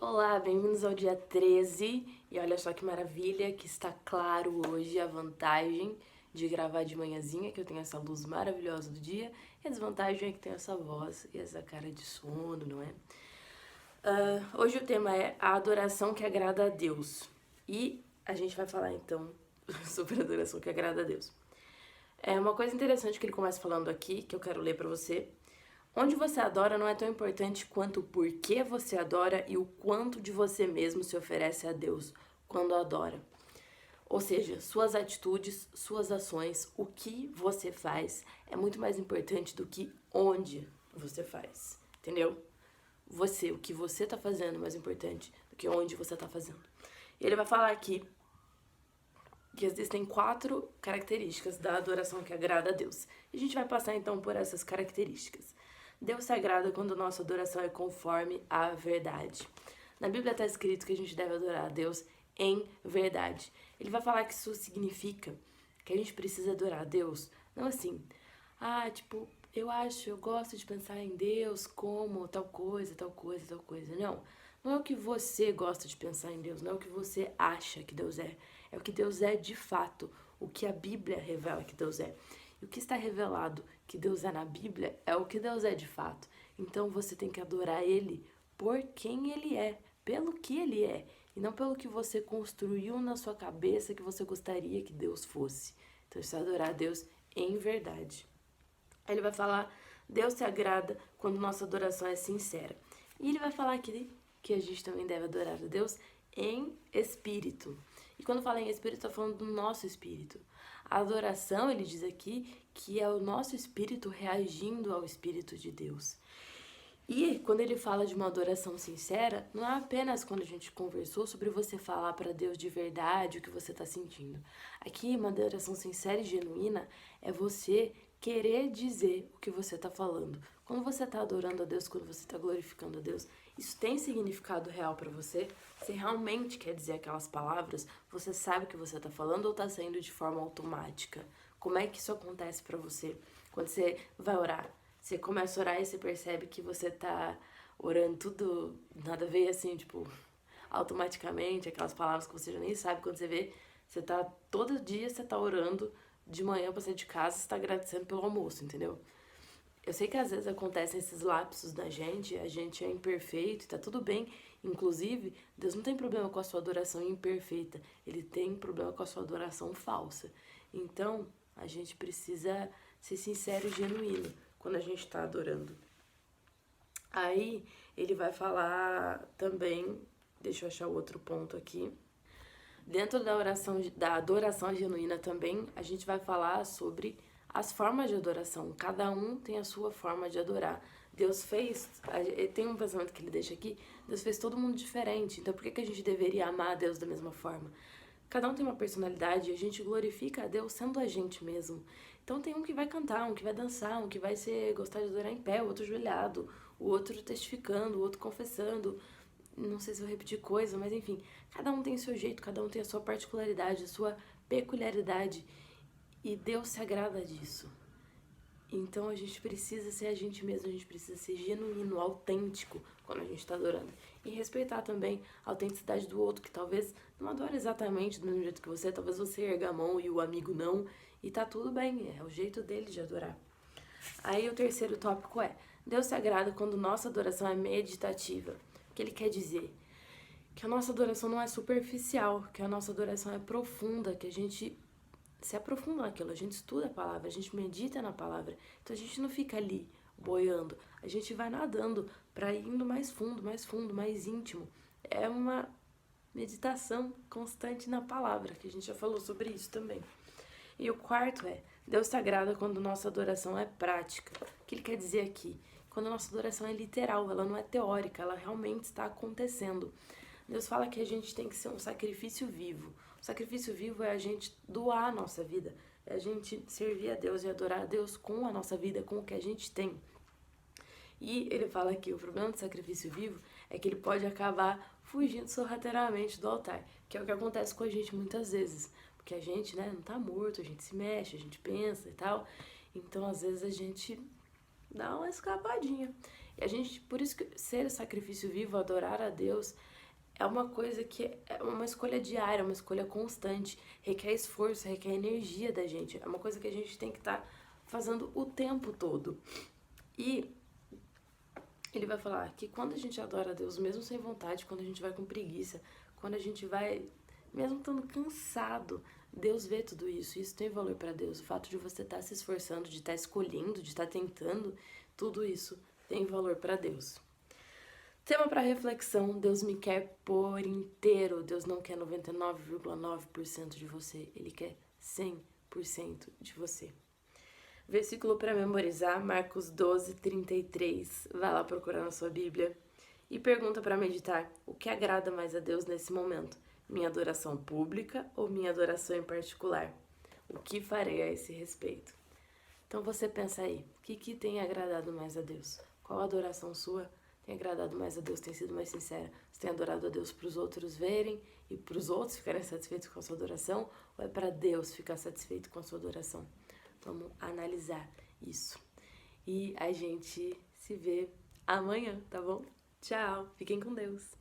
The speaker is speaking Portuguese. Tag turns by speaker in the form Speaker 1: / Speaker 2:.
Speaker 1: Olá, bem-vindos ao dia 13. E olha só que maravilha que está claro hoje a vantagem de gravar de manhãzinha, que eu tenho essa luz maravilhosa do dia, e a desvantagem é que tenho essa voz e essa cara de sono, não é? Hoje o tema é a adoração que agrada a Deus. E a gente vai falar então sobre a adoração que agrada a Deus. É uma coisa interessante que ele começa falando aqui, que eu quero ler pra você. Onde você adora não é tão importante quanto o porquê você adora e o quanto de você mesmo se oferece a Deus quando adora. Ou seja, suas atitudes, suas ações, o que você faz é muito mais importante do que onde você faz, entendeu? Você, o que você tá fazendo é mais importante do que onde você tá fazendo. E ele vai falar aqui que existem 4 características da adoração que agrada a Deus. E a gente vai passar então por essas características. Deus se agrada quando nossa adoração é conforme à verdade. Na Bíblia está escrito que a gente deve adorar a Deus em verdade. Ele vai falar que isso significa que a gente precisa adorar a Deus, não assim, tipo, eu gosto de pensar em Deus como tal coisa, tal coisa, tal coisa. Não. Não é o que você gosta de pensar em Deus, não é o que você acha que Deus é. É o que Deus é de fato, o que a Bíblia revela que Deus é. E o que está revelado que Deus é na Bíblia é o que Deus é de fato. Então você tem que adorar Ele por quem Ele é, pelo que Ele é, e não pelo que você construiu na sua cabeça que você gostaria que Deus fosse. Então você adorar a Deus em verdade. Aí ele vai falar, Deus se agrada quando nossa adoração é sincera. E ele vai falar aqui que a gente também deve adorar a Deus em espírito. E quando fala em espírito, está falando do nosso espírito. A adoração, ele diz aqui, que é o nosso espírito reagindo ao Espírito de Deus. E quando ele fala de uma adoração sincera, não é apenas quando a gente conversou sobre você falar para Deus de verdade o que você está sentindo. Aqui, uma adoração sincera e genuína é você querer dizer o que você está falando. Quando você está adorando a Deus, quando você está glorificando a Deus, isso tem significado real para você? Você realmente quer dizer aquelas palavras? Você sabe o que você está falando ou está saindo de forma automática? Como é que isso acontece para você? Quando você vai orar, você começa a orar e você percebe que você tá orando tudo nada a ver, assim, tipo, automaticamente, aquelas palavras que você já nem sabe quando você vê, você tá, todo dia você tá orando, de manhã pra sair de casa, você tá agradecendo pelo almoço, entendeu? Eu sei que às vezes acontecem esses lapsos da gente, a gente é imperfeito, tá tudo bem. Inclusive, Deus não tem problema com a sua adoração imperfeita, Ele tem problema com a sua adoração falsa. Então, a gente precisa ser sincero e genuíno quando a gente está adorando. Aí, ele vai falar também, deixa eu achar o outro ponto aqui. Dentro da oração, da adoração genuína também, a gente vai falar sobre as formas de adoração. Cada um tem a sua forma de adorar. Deus fez, tem um pensamento que ele deixa aqui, Deus fez todo mundo diferente. Então por que a gente deveria amar a Deus da mesma forma? Cada um tem uma personalidade e a gente glorifica a Deus sendo a gente mesmo. Então tem um que vai cantar, um que vai dançar, um que vai gostar de adorar em pé, o outro ajoelhado, o outro testificando, o outro confessando. Não sei se vou repetir coisa, mas enfim, cada um tem o seu jeito, cada um tem a sua particularidade, a sua peculiaridade. E Deus se agrada disso. Então a gente precisa ser a gente mesmo, a gente precisa ser genuíno, autêntico quando a gente está adorando. E respeitar também a autenticidade do outro, que talvez não adore exatamente do mesmo jeito que você, talvez você erga a mão e o amigo não, e tá tudo bem, é o jeito dele de adorar. Aí o terceiro tópico é, Deus se agrada quando nossa adoração é meditativa. O que ele quer dizer? Que a nossa adoração não é superficial, que a nossa adoração é profunda, que a gente se aprofunda naquilo, a gente estuda a palavra, a gente medita na palavra. Então a gente não fica ali boiando, a gente vai nadando para indo mais fundo, mais fundo, mais íntimo. É uma meditação constante na palavra, que a gente já falou sobre isso também. E o quarto é, Deus se agrada quando nossa adoração é prática. O que ele quer dizer aqui? Quando a nossa adoração é literal, ela não é teórica, ela realmente está acontecendo. Deus fala que a gente tem que ser um sacrifício vivo. O sacrifício vivo é a gente doar a nossa vida, é a gente servir a Deus e adorar a Deus com a nossa vida, com o que a gente tem. E ele fala que o problema do sacrifício vivo é que ele pode acabar fugindo sorrateiramente do altar, que é o que acontece com a gente muitas vezes. Porque a gente, né, não tá morto, a gente se mexe, a gente pensa e tal. Então, às vezes, a gente dá uma escapadinha. E a gente, por isso que ser o sacrifício vivo, adorar a Deus, é uma coisa que é uma escolha diária, uma escolha constante, requer esforço, requer energia da gente. É uma coisa que a gente tem que estar fazendo o tempo todo. E ele vai falar que quando a gente adora a Deus, mesmo sem vontade, quando a gente vai com preguiça, quando a gente vai, mesmo estando cansado, Deus vê tudo isso. Isso tem valor para Deus. O fato de você estar se esforçando, de estar escolhendo, de estar tentando, tudo isso tem valor para Deus. Tema para reflexão: Deus me quer por inteiro. Deus não quer 99,9% de você. Ele quer 100% de você. Versículo para memorizar, Marcos 12:33. Vai lá procurar na sua Bíblia. E pergunta para meditar: o que agrada mais a Deus nesse momento? Minha adoração pública ou minha adoração em particular? O que farei a esse respeito? Então você pensa aí, o que tem agradado mais a Deus? Qual adoração sua tem agradado mais a Deus, tem sido mais sincera? Você tem adorado a Deus para os outros verem e para os outros ficarem satisfeitos com a sua adoração? Ou é para Deus ficar satisfeito com a sua adoração? Vamos analisar isso. E a gente se vê amanhã, tá bom? Tchau, fiquem com Deus.